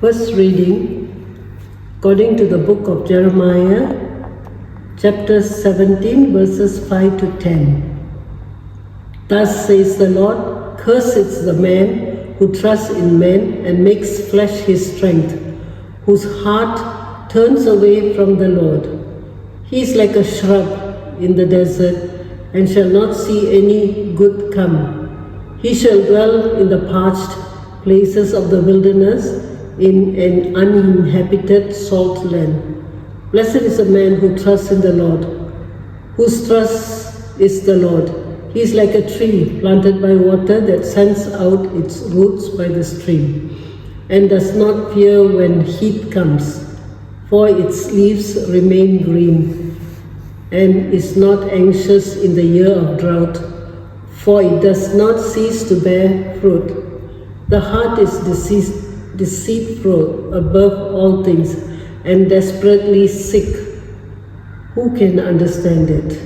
First reading, according to the book of Jeremiah, chapter 17, verses 5 to 10. Thus says the Lord, cursed is the man who trusts in men and makes flesh his strength, whose heart turns away from the Lord. He is like a shrub in the desert and shall not see any good come. He shall dwell in the parched places of the wilderness, in an uninhabited salt land. Blessed is the man who trusts in the Lord, whose trust is the Lord. He is like a tree planted by water that sends out its roots by the stream, and does not fear when heat comes, for its leaves remain green, and is not anxious in the year of drought, for it does not cease to bear fruit. The heart is deceitful above all things and desperately sick. Who can understand it?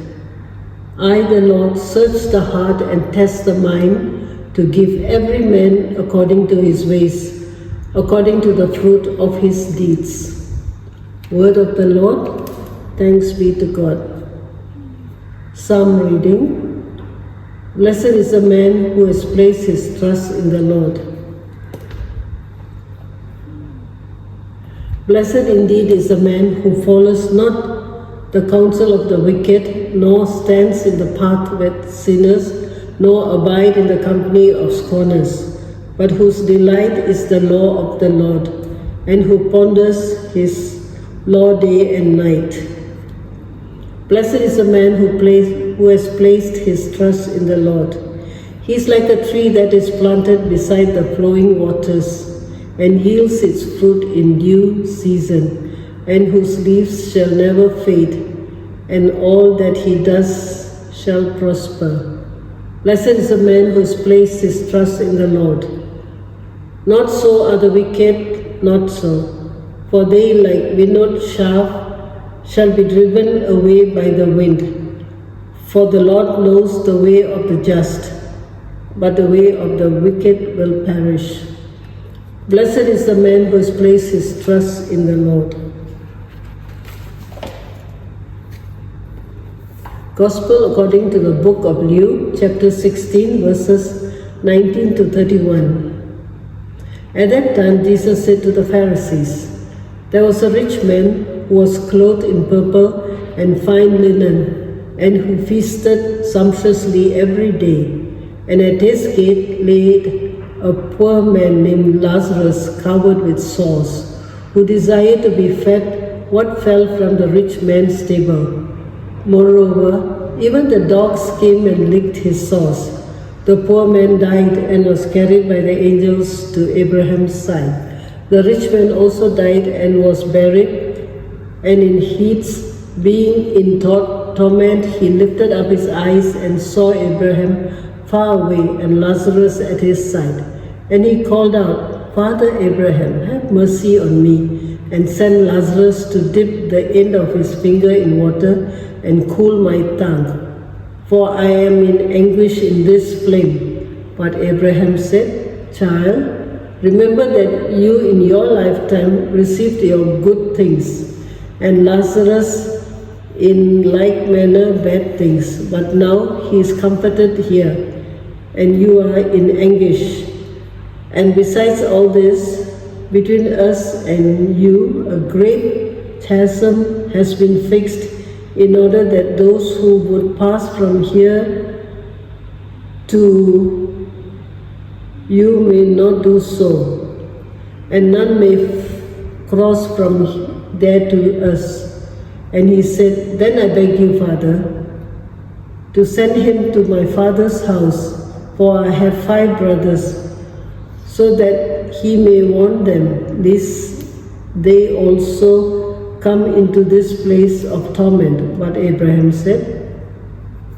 I, the Lord, search the heart and test the mind to give every man according to his ways, according to the fruit of his deeds. Word of the Lord. Thanks be to God. Psalm reading. Blessed is the man who has placed his trust in the Lord. Blessed indeed is the man who follows not the counsel of the wicked, nor stands in the path with sinners, nor abide in the company of scorners, but whose delight is the law of the Lord, and who ponders his law day and night. Blessed is the man who has placed his trust in the Lord. He is like a tree that is planted beside the flowing waters, and yields its fruit in due season, and whose leaves shall never fade, and all that he does shall prosper. Blessed is the man who has placed his trust in the Lord. Not so are the wicked, not so, for they, like winnowed chaff, shall be driven away by the wind. For the Lord knows the way of the just, but the way of the wicked will perish. Blessed is the man who has placed his trust in the Lord. Gospel according to the book of Luke, chapter 16, verses 19 to 31. At that time, Jesus said to the Pharisees, there was a rich man who was clothed in purple and fine linen, and who feasted sumptuously every day. And at his gate laid a poor man named Lazarus, covered with sores, who desired to be fed what fell from the rich man's table. Moreover, even the dogs came and licked his sores. The poor man died and was carried by the angels to Abraham's side. The rich man also died and was buried, and in heaps, being in torment, he lifted up his eyes and saw Abraham far away and Lazarus at his side. And he called out, Father Abraham, have mercy on me, and send Lazarus to dip the end of his finger in water and cool my tongue, for I am in anguish in this flame. But Abraham said, Child, remember that you in your lifetime received your good things, and Lazarus in like manner bad things. But now he is comforted here, and you are in anguish. And besides all this, between us and you, a great chasm has been fixed, in order that those who would pass from here to you may not do so, and none may cross from there to us. And he said, Then I beg you, Father, to send him to my father's house, for I have 5 brothers, so that he may warn them, lest they also come into this place of torment. But Abraham said,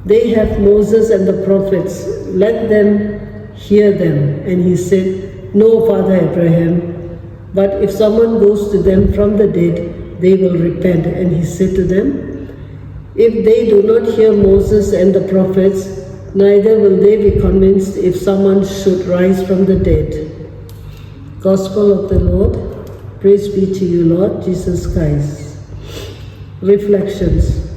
They have Moses and the prophets, let them hear them. And he said, No, Father Abraham, but if someone goes to them from the dead, they will repent. And he said to them, If they do not hear Moses and the prophets, neither will they be convinced if someone should rise from the dead. Gospel of the Lord. Praise be to you, Lord Jesus Christ. Reflections.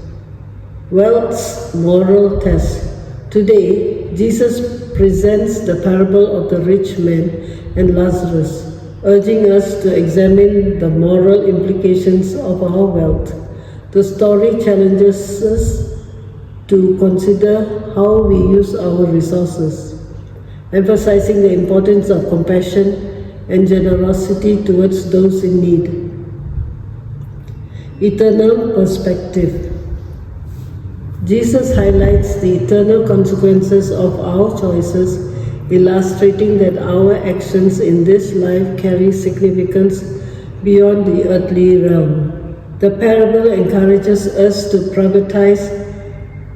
Wealth's moral test. Today, Jesus presents the parable of the rich man and Lazarus, urging us to examine the moral implications of our wealth. The story challenges us to consider how we use our resources, emphasizing the importance of compassion and generosity towards those in need. Eternal perspective. Jesus highlights the eternal consequences of our choices, illustrating that our actions in this life carry significance beyond the earthly realm. The parable encourages us to prioritize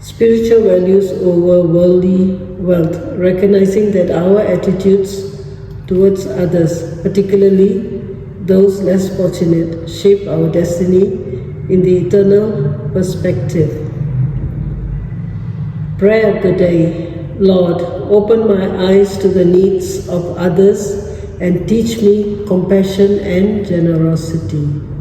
spiritual values over worldly wealth, recognizing that our attitudes towards others, particularly those less fortunate, shape our destiny in the eternal perspective. Prayer of the day. Lord, open my eyes to the needs of others and teach me compassion and generosity.